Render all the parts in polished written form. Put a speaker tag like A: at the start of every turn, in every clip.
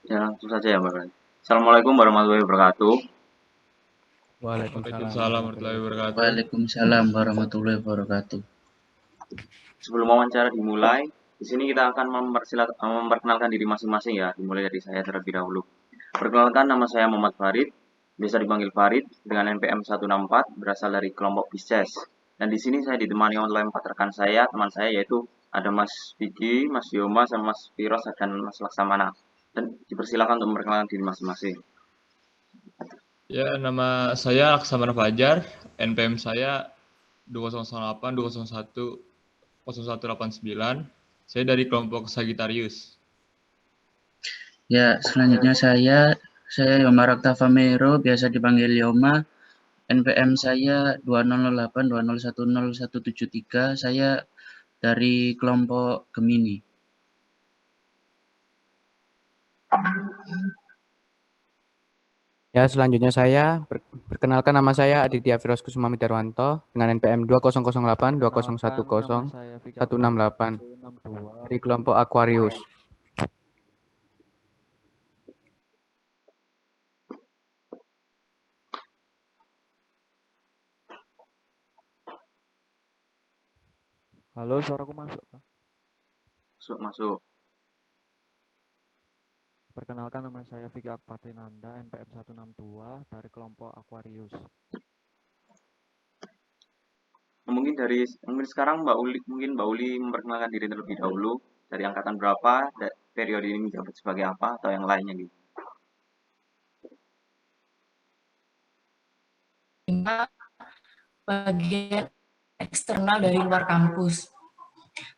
A: Ya, langsung saja ya, Mbak. Assalamualaikum warahmatullahi wabarakatuh.
B: Waalaikumsalam
C: Waalaikumsalam
B: warahmatullahi
C: warahmatullahi
B: wabarakatuh.
C: wabarakatuh.
D: Waalaikumsalam warahmatullahi wabarakatuh.
A: Sebelum wawancara dimulai, di sini kita akan memperkenalkan diri masing-masing ya, dimulai dari saya terlebih dahulu. Perkenalkan, nama saya Muhammad Farid, biasa dipanggil Farid, dengan NPM 164, berasal dari kelompok Pisces. Dan di sini saya ditemani oleh 4 rekan saya, teman saya, yaitu ada Mas Vicky, Mas Yoma, sama Mas Firos, dan Mas Laksamana. Dan dipersilakan untuk memperkenalkan diri masing-masing.
C: Ya, nama saya Laksamana Fajar, NPM saya 2008 201 0189. Saya dari kelompok Sagittarius.
D: Ya, selanjutnya saya Yoma Raktafa Mero, biasa dipanggil Yoma. NPM saya 2008 2010173. Saya dari kelompok Gemini.
B: Ya, selanjutnya saya perkenalkan, nama saya Aditya Firos Kusuma Darwanto dengan NPM 2008 2010 168 dari kelompok Aquarius.
E: Halo, suaraku masuk, Pak?
A: Masuk.
E: Perkenalkan, nama saya Vicky Akpatinanda, NPM 162 dari kelompok Aquarius.
A: Mungkin sekarang Mbak Uli memperkenalkan diri terlebih dahulu, dari angkatan berapa, periode ini menjabat sebagai apa, atau yang lainnya gitu.
F: Bagian eksternal dari luar kampus.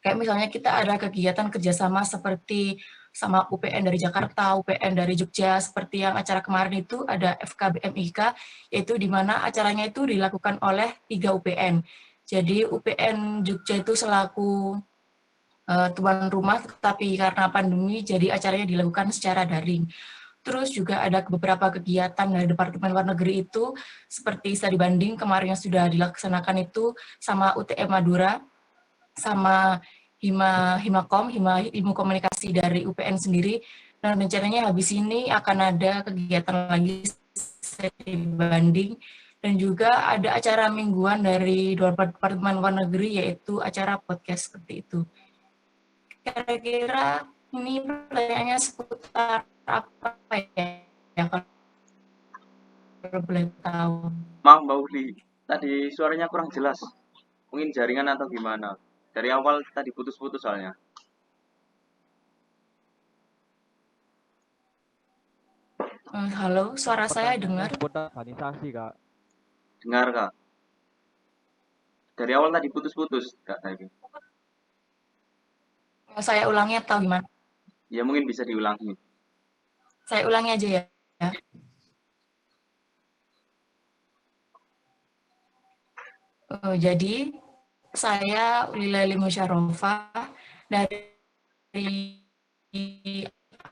F: Kayak misalnya kita ada kegiatan kerjasama seperti sama UPN dari Jakarta, UPN dari Jogja, seperti yang acara kemarin itu ada FKBMIK, yaitu di mana acaranya itu dilakukan oleh 3 UPN. Jadi UPN Jogja itu selaku tuan rumah, tetapi karena pandemi jadi acaranya dilakukan secara daring. Terus juga ada beberapa kegiatan dari Departemen Luar Negeri itu, seperti studi banding kemarin yang sudah dilaksanakan itu sama UTM Madura, sama Himakom, Ilmu Komunikasi dari UPN sendiri. Dan rencananya habis ini akan ada kegiatan lagi studi banding, dan juga ada acara mingguan dari Departemen Luar Negeri, yaitu acara podcast seperti itu. Kira-kira ini pertanyaannya seputar apa ya, kalau boleh tahu?
A: Maaf Mbak Uli, tadi suaranya kurang jelas. Mungkin jaringan atau gimana. Dari awal tadi putus-putus soalnya.
F: Halo, suara saya dengar?
E: Seputar organisasi, Kak.
A: Dengar Kak? Dari awal tadi putus-putus Kak tadi.
F: Saya ulangi atau gimana?
A: Ya mungkin bisa diulangi.
F: Saya ulangi aja ya. Jadi saya Ulilali Musyarofah dari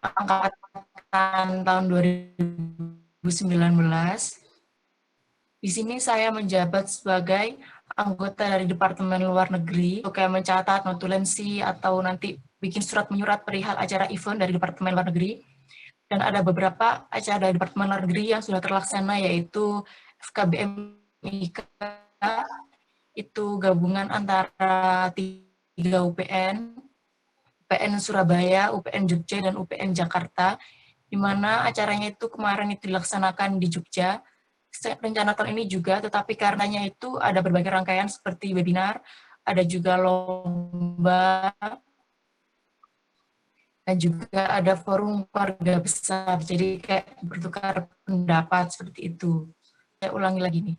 F: angkatan tahun 2019. Di sini saya menjabat sebagai anggota dari Departemen Luar Negeri, kayak mencatat notulensi atau nanti bikin surat menyurat perihal acara event dari Departemen Luar Negeri. Dan ada beberapa acara dari Departemen Luar Negeri yang sudah terlaksana, yaitu FKBMIK, itu gabungan antara 3 UPN, UPN Surabaya, UPN Jogja, dan UPN Jakarta, di mana acaranya itu kemarin itu dilaksanakan di Jogja. Rencana tahun ini juga, tetapi karenanya itu ada berbagai rangkaian seperti webinar, ada juga lomba, dan juga ada forum keluarga besar, jadi kayak bertukar pendapat seperti itu. Saya ulangi lagi nih.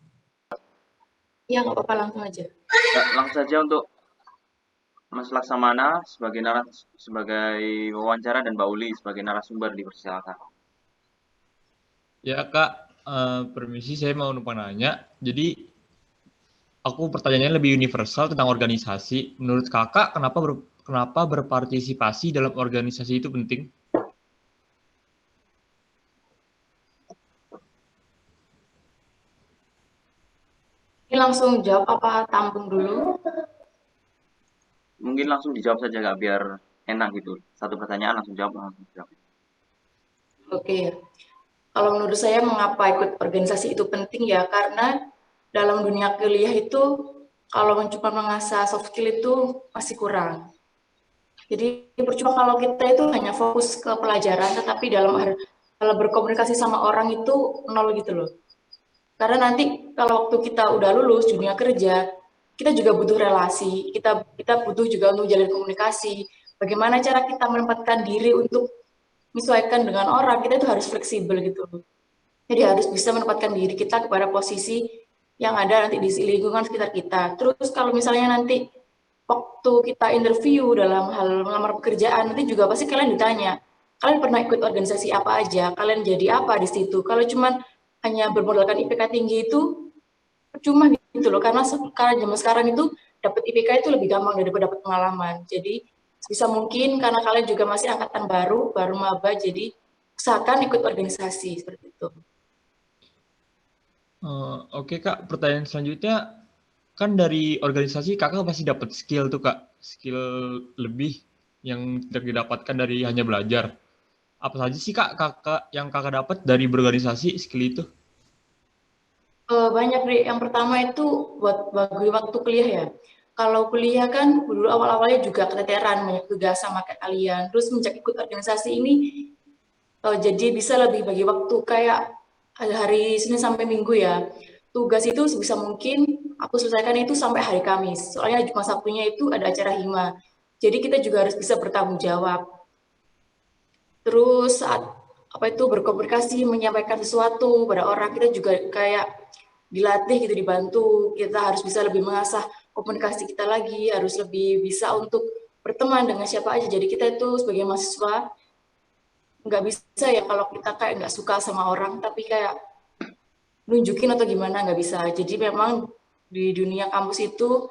F: Iya, nggak apa-apa, langsung aja.
A: Ya, langsung saja untuk Mas Laksamana sebagai wawancara dan Mbak Uli sebagai narasumber, dipersilakan.
C: Ya Kak, permisi saya mau numpang nanya. Jadi aku pertanyaannya lebih universal tentang organisasi. Menurut Kakak, kenapa berpartisipasi dalam organisasi itu penting?
F: Ini langsung jawab apa tampung dulu?
A: Mungkin langsung dijawab saja Kak, biar enak gitu. Satu pertanyaan langsung jawab.
F: Oke, kalau menurut saya mengapa ikut organisasi itu penting ya, karena dalam dunia kuliah itu kalau cuma mengasah soft skill itu masih kurang. Jadi percuma kalau kita itu hanya fokus ke pelajaran, tetapi dalam berkomunikasi sama orang itu nol gitu loh. Karena nanti kalau waktu kita udah lulus dunia kerja, kita juga butuh relasi, kita butuh juga untuk jalin komunikasi. Bagaimana cara kita menempatkan diri untuk menyesuaikan dengan orang, kita itu harus fleksibel gitu loh. Jadi harus bisa menempatkan diri kita kepada posisi yang ada nanti di lingkungan sekitar kita. Terus kalau misalnya nanti waktu kita interview dalam hal melamar pekerjaan, nanti juga pasti kalian ditanya, kalian pernah ikut organisasi apa aja, kalian jadi apa di situ. Kalau cuman hanya bermodalkan IPK tinggi itu percuma gitu loh, karena sekarang zaman sekarang itu dapat IPK itu lebih gampang daripada dapat pengalaman. Jadi bisa mungkin karena kalian juga masih angkatan baru maba, jadi usahakan ikut organisasi seperti itu.
C: Oke Kak, pertanyaan selanjutnya, kan dari organisasi Kakak pasti dapat skill tuh Kak, skill lebih yang tidak didapatkan dari hanya belajar. Apa saja sih Kak yang Kakak dapat dari berorganisasi skill itu?
F: Banyak nih. Yang pertama itu buat bagi waktu kuliah ya. Kalau kuliah kan dulu awal-awalnya juga keteteran, banyak tugas sama kayak kalian. Terus menjak ikut organisasi ini jadi bisa lebih bagi waktu kayak hari Senin sampai Minggu ya. Tugas itu sebisa mungkin aku selesaikan itu sampai hari Kamis. Soalnya Jumat Sabtunya itu ada acara hima. Jadi kita juga harus bisa bertanggung jawab. Terus saat apa itu berkomunikasi, menyampaikan sesuatu pada orang, kita juga kayak dilatih gitu, dibantu. Kita harus bisa lebih mengasah komunikasi kita lagi, harus lebih bisa untuk berteman dengan siapa aja. Jadi kita itu sebagai mahasiswa nggak bisa ya kalau kita kayak nggak suka sama orang, tapi kayak nunjukin atau gimana, nggak bisa. Jadi memang di dunia kampus itu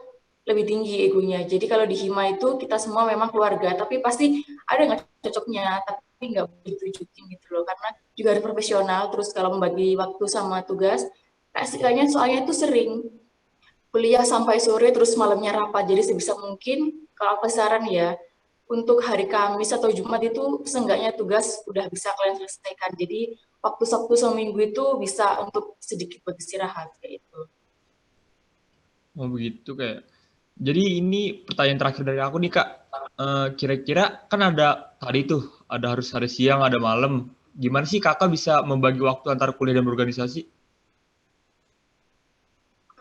F: lebih tinggi egonya. Jadi kalau di hima itu kita semua memang keluarga, tapi pasti ada nggak cocoknya, tapi nggak boleh ditunjukin gitu loh, karena juga harus profesional. Terus kalau membagi waktu sama tugas, kayaknya soalnya itu sering kuliah sampai sore terus malamnya rapat. Jadi sebisa mungkin kalau aku saran ya, untuk hari Kamis atau Jumat itu seenggaknya tugas udah bisa kalian selesaikan. Jadi waktu Sabtu sama Minggu itu bisa untuk sedikit beristirahat kayak itu.
C: Oh begitu kayak. Jadi ini pertanyaan terakhir dari aku nih Kak. Kira-kira kan ada tadi tuh, ada harus hari siang, ada malam. Gimana sih Kakak bisa membagi waktu antara kuliah dan berorganisasi?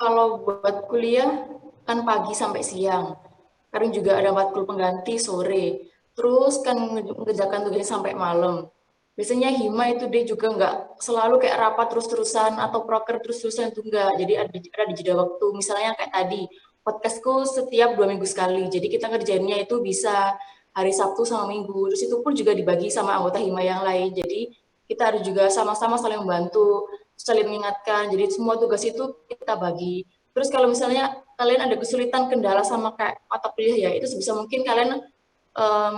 F: Kalau buat kuliah kan pagi sampai siang. Kadang juga ada matkul pengganti sore. Terus kan mengerjakan tugasnya sampai malam. Biasanya hima itu dia juga nggak selalu kayak rapat terus-terusan atau proker terus-terusan itu enggak. Jadi ada di jeda waktu. Misalnya kayak tadi, podcastku setiap 2 minggu sekali. Jadi kita ngerjainnya itu bisa hari Sabtu sama Minggu. Terus itu pun juga dibagi sama anggota hima yang lain. Jadi kita harus juga sama-sama saling membantu, saling mengingatkan. Jadi semua tugas itu kita bagi. Terus kalau misalnya kalian ada kesulitan kendala sama kayak mata kuliah ya, itu sebisa mungkin kalian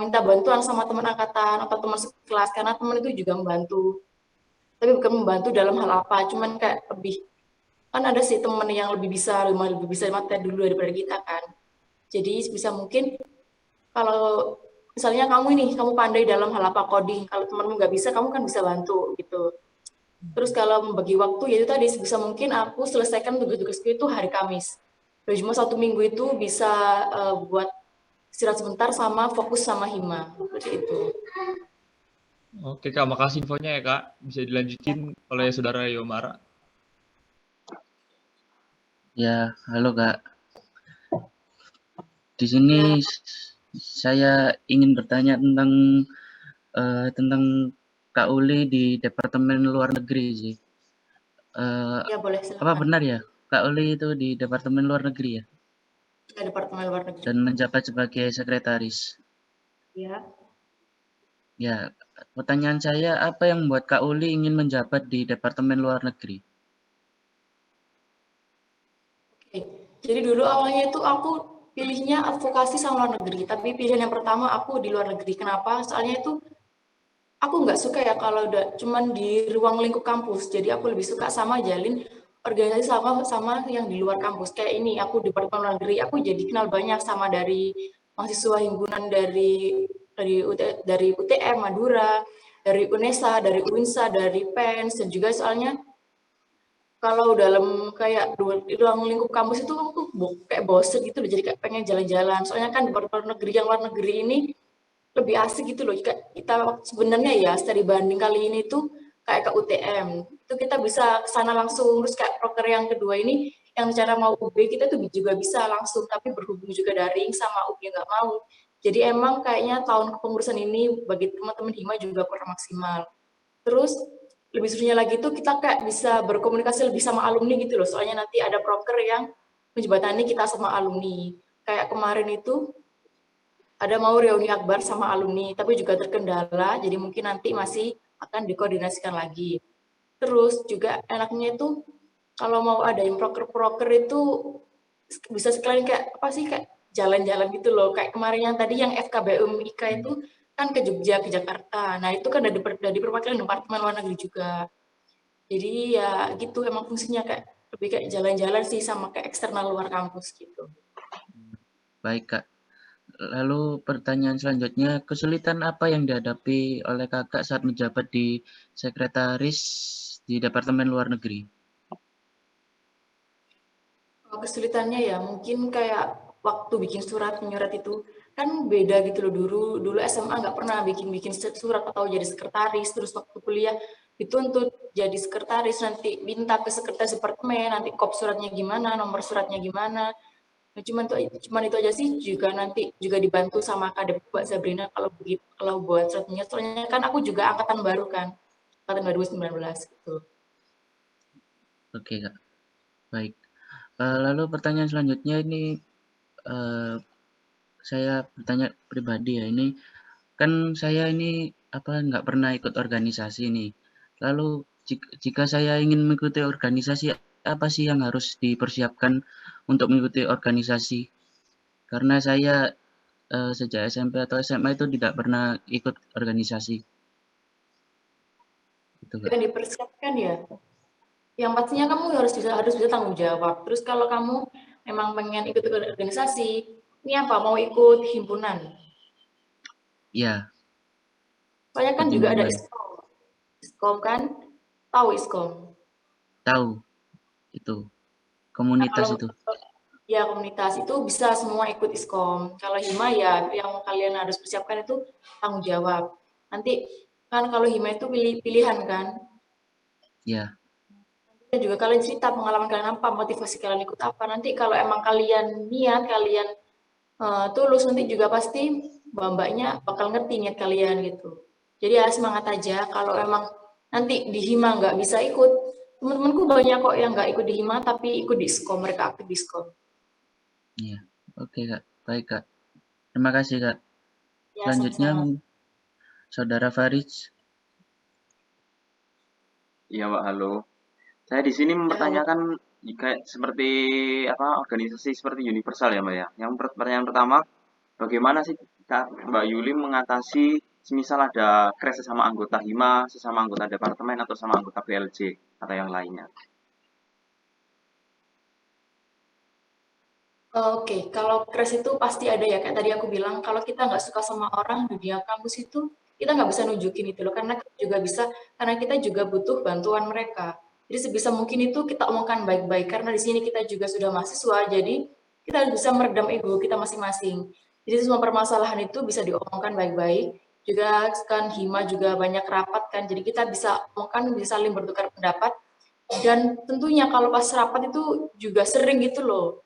F: minta bantuan sama teman angkatan atau teman sekelas, karena teman itu juga membantu. Tapi bukan membantu dalam hal apa, cuman kayak lebih, kan ada sih teman yang lebih bisa materi dulu daripada kita kan. Jadi sebisa mungkin kalau misalnya kamu pandai dalam hal apa coding, kalau temanmu nggak bisa, kamu kan bisa bantu gitu. Terus kalau membagi waktu, ya itu tadi sebisa mungkin aku selesaikan tugas-tugasku itu hari Kamis. Dan cuma 1 minggu itu bisa buat istirahat sebentar sama fokus sama hima, seperti itu.
C: Oke Kak, makasih infonya ya Kak. Bisa dilanjutin oleh Saudara Yomara.
D: Ya, halo Kak. Di sini saya ingin bertanya tentang Kak Uli di Departemen Luar Negeri sih.
F: Ya boleh, silakan.
D: Apa benar ya Kak Uli itu di Departemen Luar Negeri ya?
F: Ya, Departemen Luar Negeri.
D: Dan menjabat sebagai sekretaris.
F: Ya.
D: Ya, pertanyaan saya, apa yang membuat Kak Uli ingin menjabat di Departemen Luar Negeri?
F: Oke. Jadi dulu awalnya itu aku pilihnya advokasi sama luar negeri, tapi pilihan yang pertama aku di luar negeri. Kenapa? Soalnya itu aku nggak suka ya kalau udah cuman di ruang lingkup kampus. Jadi aku lebih suka sama jalin organisasi sama yang di luar kampus. Kayak ini, aku di Departemen Luar Negeri, aku jadi kenal banyak sama dari mahasiswa himpunan dari UTM Madura, dari UNESA, dari UINSA, dari PENS, dan juga soalnya kalau dalam kayak ruang lingkup kampus itu aku kayak bosen gitu loh, jadi kayak pengen jalan-jalan. Soalnya kan di luar negeri, yang luar negeri ini lebih asik gitu loh. Kayak kita sebenarnya ya studi banding kali ini tuh kayak ke UTM. Itu kita bisa ke sana langsung. Terus kayak proker yang kedua ini yang cara mau UB kita tuh juga bisa langsung, tapi berhubung juga daring sama UB nggak mau. Jadi emang kayaknya tahun kepengurusan ini bagi teman-teman Hima juga kurang maksimal. Terus lebih serunya lagi tuh kita kayak bisa berkomunikasi lebih sama alumni gitu loh. Soalnya nanti ada proker yang menjembatani kita sama alumni. Kayak kemarin itu ada mau reuni akbar sama alumni, tapi juga terkendala, jadi mungkin nanti masih akan dikoordinasikan lagi. Terus juga enaknya itu kalau mau adain proker-proker itu bisa sekalian kayak apa sih, kayak jalan-jalan gitu loh. Kayak kemarin yang tadi yang FKBM IKA itu kan ke Jogja, ke Jakarta. Nah itu kan dari perwakilan Departemen Luar Negeri juga. Jadi ya gitu emang fungsinya kayak lebih kayak jalan-jalan sih sama kayak eksternal luar kampus gitu.
D: Baik, Kak. Lalu pertanyaan selanjutnya, kesulitan apa yang dihadapi oleh Kakak saat menjabat di sekretaris di Departemen Luar Negeri?
F: Kesulitannya ya mungkin kayak waktu bikin surat menyurat itu kan beda gitu loh. Dulu SMA nggak pernah bikin surat atau jadi sekretaris. Terus waktu kuliah dituntut jadi sekretaris, nanti minta ke sekretaris departemen, nanti kop suratnya gimana, nomor suratnya gimana. Nah, cuman itu aja sih. Juga nanti juga dibantu sama Kadep Mbak Sabrina kalau buat suratnya. Soalnya kan aku juga angkatan baru kan, angkatan 2019 gitu.
D: Oke, Kak. Baik. Lalu pertanyaan selanjutnya ini saya bertanya pribadi ya. Ini kan saya ini nggak pernah ikut organisasi nih. Lalu jika saya ingin mengikuti organisasi, apa sih yang harus dipersiapkan untuk mengikuti organisasi? Karena saya sejak SMP atau SMA itu tidak pernah ikut organisasi. Gitu, Kak.
F: Yang dipersiapkan ya, yang pastinya kamu harus bisa tanggung jawab. Terus kalau kamu memang pengen ikut organisasi, ini apa, mau ikut himpunan?
D: Iya,
F: Soalnya kan
D: ikut
F: juga ada
D: himpunan.
F: ISKOM. ISKOM kan, tahu ISKOM?
D: Tahu itu
F: Nah,
D: komunitas
F: kalau
D: itu.
F: ya komunitas itu bisa semua ikut ISKOM. Kalau Hima ya yang kalian harus persiapkan itu tanggung jawab. Nanti kan kalau Hima itu pilihan kan.
D: Ya,
F: Dan juga kalian cerita pengalaman kalian apa, motivasi kalian ikut apa. Nanti kalau emang kalian niat, kalian tulus, nanti juga pasti mbak-mbaknya bakal ngerti niat kalian gitu. Jadi ya semangat aja. Kalau emang nanti di Hima nggak bisa ikut, teman-temanku banyak kok yang nggak ikut di Hima tapi ikut di ISKOM, mereka aktif di ISKOM.
D: iya. Oke, Kak. Baik, Kak. Terima kasih, Kak.
F: Ya
D: Selanjutnya
F: sama-sama.
D: Saudara Farid.
A: Iya, Pak, halo. Saya di sini
F: Ya, halo.
A: mempertanyakan kayak seperti apa organisasi seperti universal ya, Mbak ya. Yang pertanyaan pertama, bagaimana sih Mbak Yuli mengatasi semisal ada crash sesama anggota Hima, sesama anggota departemen atau sama anggota PLJ atau yang lainnya?
F: Oke, kalau crash itu pasti ada ya, kayak tadi aku bilang, kalau kita nggak suka sama orang dunia kampus itu, kita nggak bisa nunjukin itu loh, karena kita juga butuh bantuan mereka. Jadi sebisa mungkin itu kita omongkan baik-baik, karena di sini kita juga sudah mahasiswa, jadi kita bisa meredam ego kita masing-masing. Jadi semua permasalahan itu bisa diomongkan baik-baik. Juga kan Hima juga banyak rapat kan, jadi kita bisa omongkan, bisa saling bertukar pendapat. Dan tentunya kalau pas rapat itu juga sering gitu loh,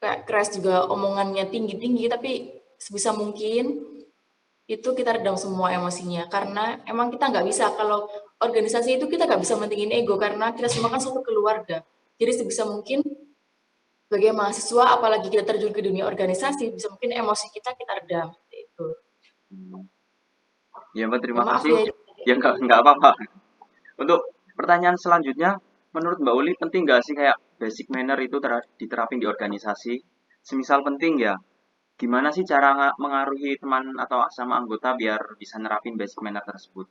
F: kayak crash juga omongannya tinggi-tinggi, tapi sebisa mungkin itu kita redam semua emosinya, karena emang kita nggak bisa, kalau organisasi itu kita nggak bisa mentingin ego, karena kita semua kan satu keluarga. Jadi sebisa mungkin sebagai mahasiswa, apalagi kita terjun ke dunia organisasi, bisa mungkin emosi kita redam. Itu.
A: Ya, Mbak,
F: Ya,
A: terima
F: maaf
A: kasih.
F: ya.
A: Ya, nggak apa-apa. Untuk pertanyaan selanjutnya, menurut Mbak Uli penting nggak sih kayak basic manner itu diterapin di organisasi? Semisal penting ya, gimana sih cara mengaruhi teman atau sama anggota biar bisa nerapin basic manner tersebut?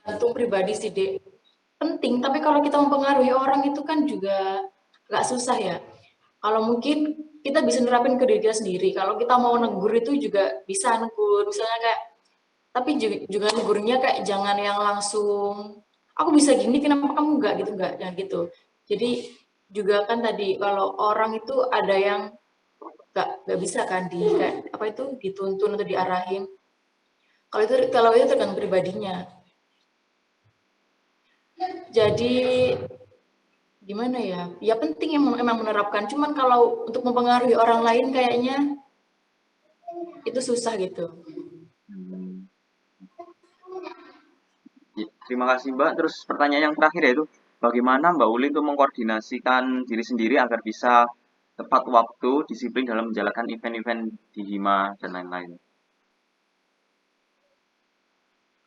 F: Gantung pribadi sih, Dek. Penting, tapi kalau kita mempengaruhi orang itu kan juga nggak susah ya. Kalau mungkin kita bisa nerapin ke diri kita sendiri. Kalau kita mau negur itu juga bisa negur, misalnya kayak, tapi juga negurnya kayak jangan yang langsung, aku bisa gini, kenapa kamu enggak, jangan gitu. Jadi juga kan tadi kalau orang itu ada yang nggak bisa kan di kayak apa itu dituntun atau diarahin. Kalau itu tergantung pribadinya. Jadi gimana ya? Ya penting emang menerapkan. Cuman kalau untuk mempengaruhi orang lain kayaknya itu susah gitu.
A: Hmm. Terima kasih Mbak. Terus pertanyaan yang terakhir yaitu, bagaimana Mbak Uli untuk mengkoordinasikan diri sendiri agar bisa tepat waktu, disiplin dalam menjalankan event-event di Hima dan lain-lain?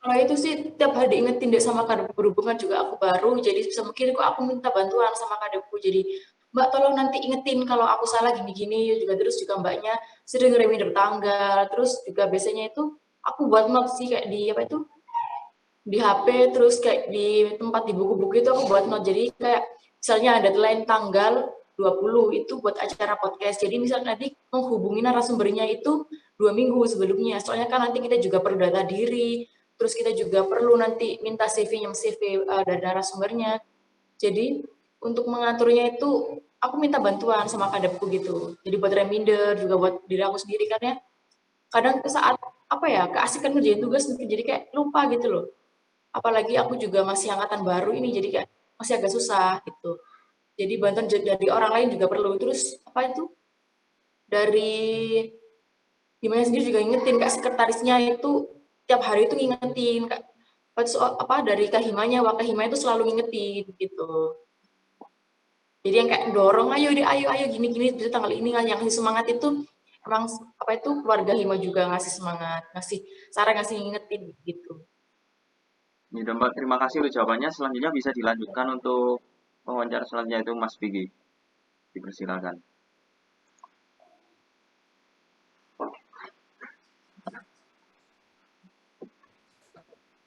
F: Kalau itu sih tiap hari diingetin deh sama kadepku, berhubungan juga aku baru, jadi bisa mungkin kok aku minta bantuan sama kadepku. Jadi Mbak tolong nanti ingetin kalau aku salah gini-gini juga, terus juga Mbaknya sering reminder tanggal, terus juga biasanya itu aku buat note sih kayak di apa itu di HP, terus kayak di tempat di buku-buku itu aku buat note. Jadi kayak misalnya ada deadline tanggal 20 itu buat acara podcast. Jadi misalnya nanti menghubungi narasumbernya itu 2 minggu sebelumnya. Soalnya kan nanti kita juga perlu data diri, terus kita juga perlu nanti minta CV-nya CV dari narasumbernya. Jadi untuk mengaturnya itu aku minta bantuan sama kadepku gitu. Jadi buat reminder juga buat diri aku sendiri kan ya. Kadang saat apa ya keasikan ngerjain tugas jadi kayak lupa gitu loh. Apalagi aku juga masih angkatan baru ini, jadi kayak masih agak susah gitu. Jadi bantuan dari orang lain juga perlu. Terus apa itu dari gimana sendiri juga ingetin kak sekretarisnya itu tiap hari itu ngingetin kak apa dari kahimanya wakahima itu selalu ngingetin gitu. Jadi yang kayak dorong ayo gini gini bisa tanggal ini yang ngasih semangat itu emang apa itu keluarga hima juga ngasih semangat, ngasih saran, ngasih ngingetin gitu.
A: Ini Mbak, terima kasih untuk jawabannya. Selanjutnya bisa dilanjutkan untuk wawancara selanjutnya itu Mas Pigi. Dipersilakan.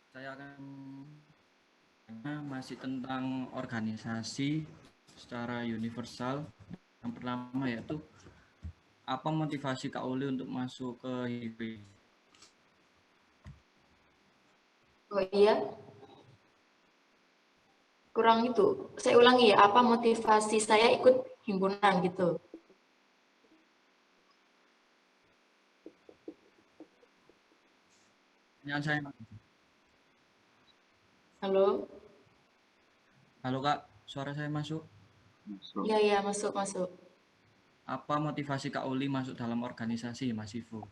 G: Saya akan masih tentang organisasi secara universal. Yang pertama yaitu apa motivasi Kak Uli untuk masuk ke HIP?
F: Oh iya, kurang itu. Saya ulangi ya, apa motivasi saya ikut himpunan gitu.
G: Pertanyaan saya.
F: Halo?
G: Halo Kak, suara saya masuk?
F: Iya, iya, masuk.
G: Apa motivasi Kak Uli masuk dalam organisasi Masivo?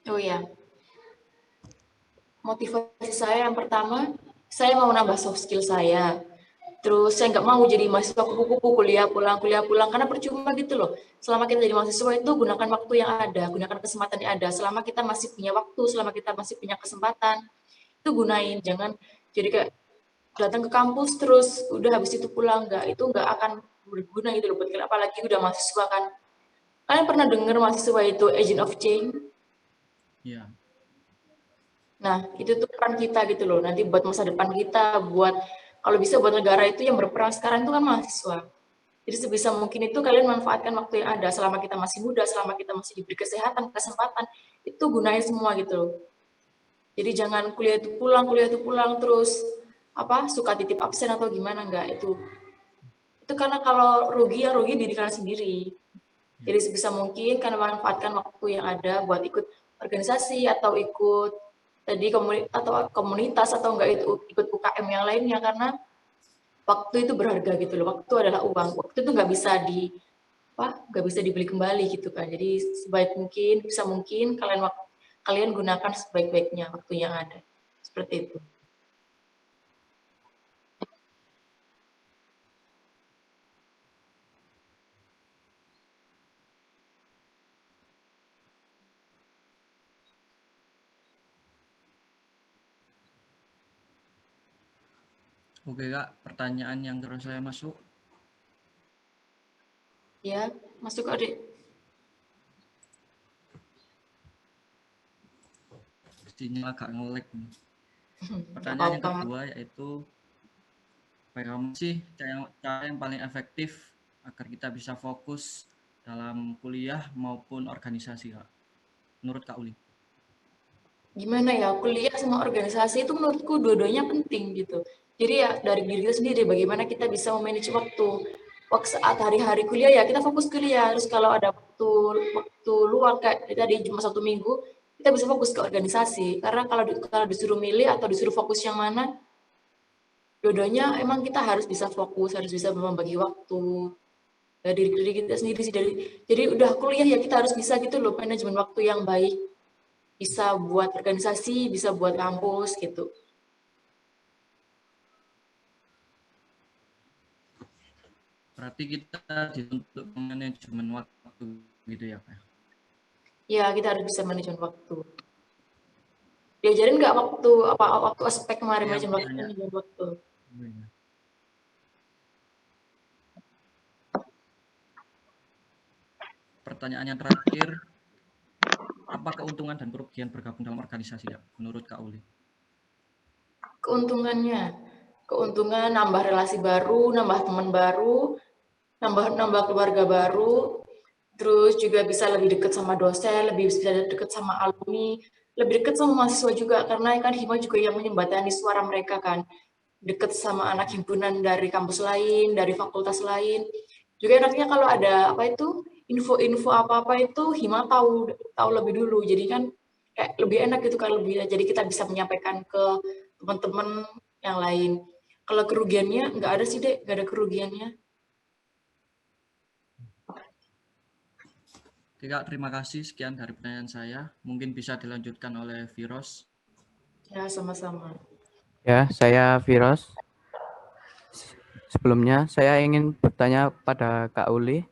F: Oh iya, motivasi saya yang pertama, saya mau nambah soft skill saya. Terus saya nggak mau jadi mahasiswa kupu-kupu, kuliah pulang, karena percuma gitu loh. Selama kita jadi mahasiswa itu gunakan waktu yang ada, gunakan kesempatan yang ada. Selama kita masih punya waktu, selama kita masih punya kesempatan, itu gunain. Jangan jadi kayak datang ke kampus terus udah habis itu pulang, nggak akan berguna gitu loh buat kalian. Apalagi udah mahasiswa kan. Kalian pernah dengar mahasiswa itu agent of change?
G: Iya.
F: Nah, itu tuh peran kita gitu loh. Nanti buat masa depan kita, buat kalau bisa buat negara itu yang berperan sekarang itu kan mahasiswa. Jadi sebisa mungkin itu kalian manfaatkan waktu yang ada selama kita masih muda, selama kita masih diberi kesehatan, kesempatan, itu gunain semua gitu loh. Jadi jangan kuliah itu pulang terus apa suka titip absen atau gimana, enggak itu karena kalau rugi ya rugi diri kalian sendiri. Jadi sebisa mungkin kalian manfaatkan waktu yang ada buat ikut organisasi atau ikut tadi komunitas atau enggak itu ikut UKM yang lainnya, karena waktu itu berharga gitu loh. Waktu adalah uang. Waktu itu nggak bisa dibeli kembali gitu kan. Jadi sebaik mungkin bisa mungkin kalian gunakan sebaik-baiknya waktu yang ada. Seperti itu.
G: Oke Kak, pertanyaan yang terus saya masuk.
F: Ya, masuk adik.
G: Sinyal agak ngelek. Pertanyaan yang kedua yaitu bagaimana sih cara yang paling efektif agar kita bisa fokus dalam kuliah maupun organisasi, Kak? Menurut Kak Uli?
F: Gimana ya, kuliah sama organisasi itu menurutku dua-duanya penting gitu. Jadi ya dari diri kita sendiri, bagaimana kita bisa memanage waktu. Waktu saat hari-hari kuliah ya kita fokus kuliah, terus kalau ada waktu luang kayak tadi cuma 1 minggu, kita bisa fokus ke organisasi. Karena kalau disuruh milih atau disuruh fokus yang mana, dua-duanya emang kita harus bisa fokus, harus bisa membagi waktu dari diri kita sendiri sih. Jadi udah kuliah ya kita harus bisa gitu loh, manajemen waktu yang baik. Bisa buat organisasi, bisa buat kampus gitu.
G: Berarti kita dituntut manajemen waktu gitu ya, Kak?
F: Ya, kita harus bisa manajemen waktu. Diajarin nggak waktu aspek kemarin
G: Ya,
F: manajemen waktu?
G: Pertanyaan yang terakhir, apa keuntungan dan kerugian bergabung dalam organisasi, Kak, menurut Kak Uli?
F: Keuntungan nambah relasi baru, nambah teman baru, nambah keluarga baru, terus juga bisa lebih dekat sama dosen, lebih bisa dekat sama alumni, lebih dekat sama mahasiswa juga, karena kan Hima juga yang menyembatani suara mereka kan, dekat sama anak himpunan dari kampus lain, dari fakultas lain. Juga enaknya kalau ada info-info apa-apa itu Hima tahu lebih dulu, jadi kan kayak lebih enak gitu kan, jadi kita bisa menyampaikan ke teman-teman yang lain. Kalau kerugiannya nggak ada sih Dek, nggak ada kerugiannya.
G: Oke, Kak, terima kasih. Sekian dari pertanyaan saya. Mungkin bisa dilanjutkan oleh Firos.
F: Ya, sama-sama.
B: Ya, saya Firos. Sebelumnya, saya ingin bertanya pada Kak Uli.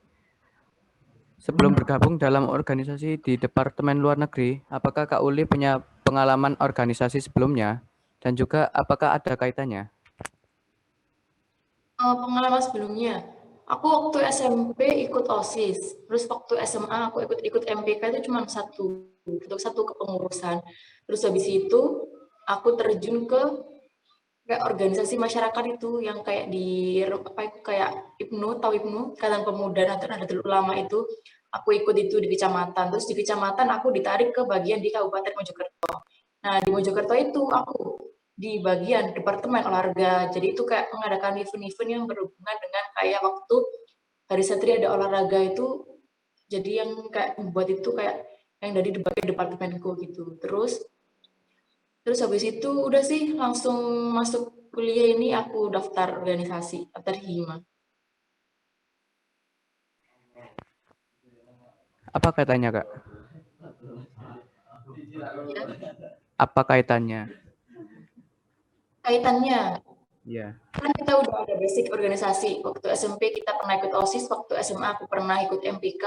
B: Sebelum bergabung dalam organisasi di Departemen Luar Negeri, apakah Kak Uli punya pengalaman organisasi sebelumnya? Dan juga apakah ada kaitannya?
F: Pengalaman sebelumnya, aku waktu SMP ikut OSIS, terus waktu SMA aku ikut MPK itu cuma satu kepengurusan. Terus habis itu aku terjun ke kayak organisasi masyarakat itu yang kayak kayak IPNU, tahu IPNU, Ikatan Pemuda Nahdlatul Ulama itu. Aku ikut itu di kecamatan. Terus di kecamatan aku ditarik ke bagian di Kabupaten Mojokerto. Nah, di Mojokerto itu aku di bagian Departemen Olahraga. Jadi itu kayak mengadakan event-event yang berhubungan dengan kayak waktu Hari Satria ada olahraga itu, jadi yang kayak membuat itu kayak yang dari departemenku gitu. Terus habis itu udah sih langsung masuk kuliah ini aku daftar organisasi, daftar Hima.
B: Apa kaitannya, Kak?
F: Ya.
B: Apa kaitannya?
F: Kaitannya,
B: Ya.
F: kan kita udah ada basic organisasi. Waktu SMP kita pernah ikut OSIS, waktu SMA aku pernah ikut MPK,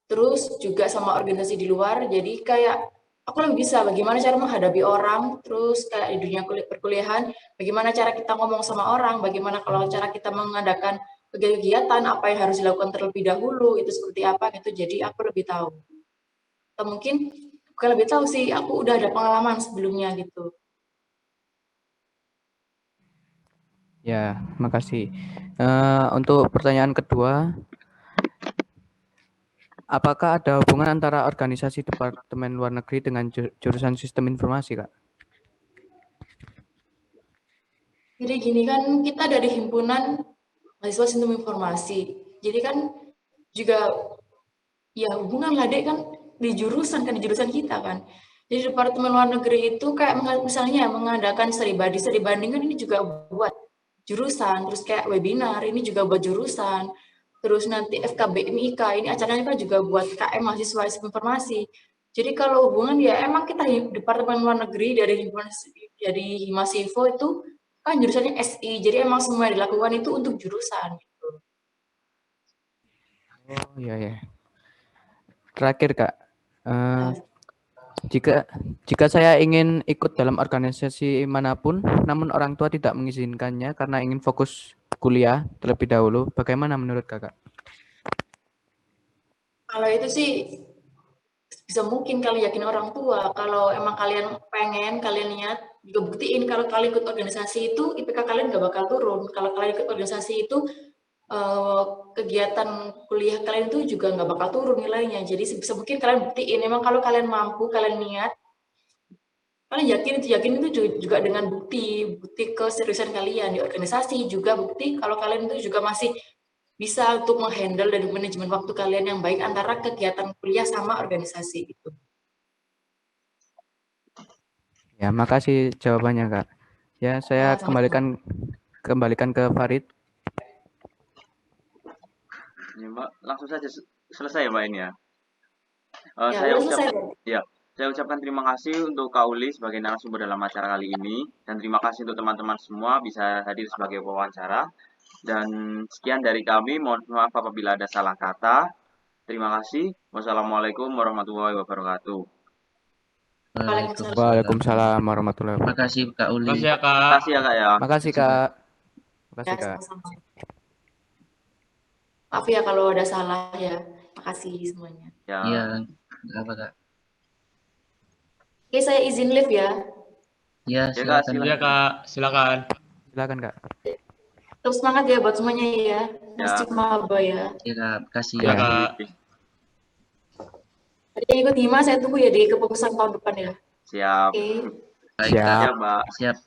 F: terus juga sama organisasi di luar. Jadi kayak aku lebih bisa bagaimana cara menghadapi orang, terus kayak di dunia perkuliahan, bagaimana cara kita ngomong sama orang, bagaimana kalau cara kita mengadakan kegiatan, apa yang harus dilakukan terlebih dahulu, itu seperti apa gitu. Jadi aku lebih tahu. Atau mungkin bukan lebih tahu sih, aku udah ada pengalaman sebelumnya gitu.
B: Ya, makasih. Untuk pertanyaan kedua, apakah ada hubungan antara organisasi Departemen Luar Negeri dengan jurusan Sistem Informasi, Kak?
F: Jadi gini kan, kita dari himpunan mahasiswa Sistem Informasi. Jadi kan juga ya hubungan lah Dek kan di jurusan kita kan. Jadi Departemen Luar Negeri itu kayak misalnya mengadakan studi banding kan ini juga buat jurusan, terus kayak webinar ini juga buat jurusan. Terus nanti FKBMIK ini acaranya kan juga buat KM mahasiswa Sistem Informasi. Jadi kalau hubungan ya emang kita Departemen Luar Negeri dari Himasivo itu kan jurusannya SI. Jadi emang semua yang dilakukan itu untuk jurusan gitu.
B: Oh iya ya. Terakhir Kak, jika saya ingin ikut dalam organisasi manapun, namun orang tua tidak mengizinkannya karena ingin fokus kuliah terlebih dahulu, bagaimana menurut Kakak?
F: Kalau itu sih bisa mungkin kalian yakin orang tua. Kalau emang kalian pengen, kalian niat, juga buktiin kalau kalian ikut organisasi itu IPK kalian gak bakal turun. Kalau kalian ikut organisasi itu kegiatan kuliah kalian itu juga nggak bakal turun nilainya. Jadi sebisa mungkin kalian buktiin, memang kalau kalian mampu, kalian niat, kalian yakin itu juga dengan bukti keseriusan kalian di organisasi, juga bukti kalau kalian itu juga masih bisa untuk menghandle dan manajemen waktu kalian yang baik antara kegiatan kuliah sama organisasi itu.
B: Ya, makasih jawabannya, Kak. Ya, saya
F: Sama-sama.
B: kembalikan ke Farid.
A: Ya, Mbak, langsung saja selesai ya, Mbak ini ya.
F: Ya,
A: Saya
F: udah selesai.
A: saya ucapkan terima kasih untuk Kak Uli sebagai narasumber dalam acara kali ini, dan terima kasih untuk teman-teman semua bisa hadir sebagai wawancara. Dan sekian dari kami, mohon maaf apabila ada salah kata. Terima kasih. Wassalamualaikum warahmatullahi wabarakatuh.
B: Waalaikumsalam warahmatullahi wabarakatuh.
D: Makasih Kak Uli.
C: Makasih ya, Kak.
A: Makasih ya, Kak ya.
B: Makasih, Kak.
F: Ya,
B: Makasih, Kak.
F: sama-sama. Maaf ya kalau ada salah ya. Makasih semuanya.
A: Ya.
D: Iya, nggak apa Kak.
F: Oke, saya izin live ya.
D: Ya,
A: Ya, Kak,
D: silakan.
C: Ya, Kak. Silakan.
B: Silakan, Kak.
F: Tetap semangat ya buat semuanya ya. Masjid Maba ya.
D: Ya Kak, kasih
C: Ya,
D: ya.
C: Kak.
F: Ada yang ikut Hima, saya tunggu ya di kepengurusan tahun depan ya.
A: Siap.
F: Oke.
D: Baik,
B: Siap.
D: Kak.
A: Siap, Mbak.
D: Siap.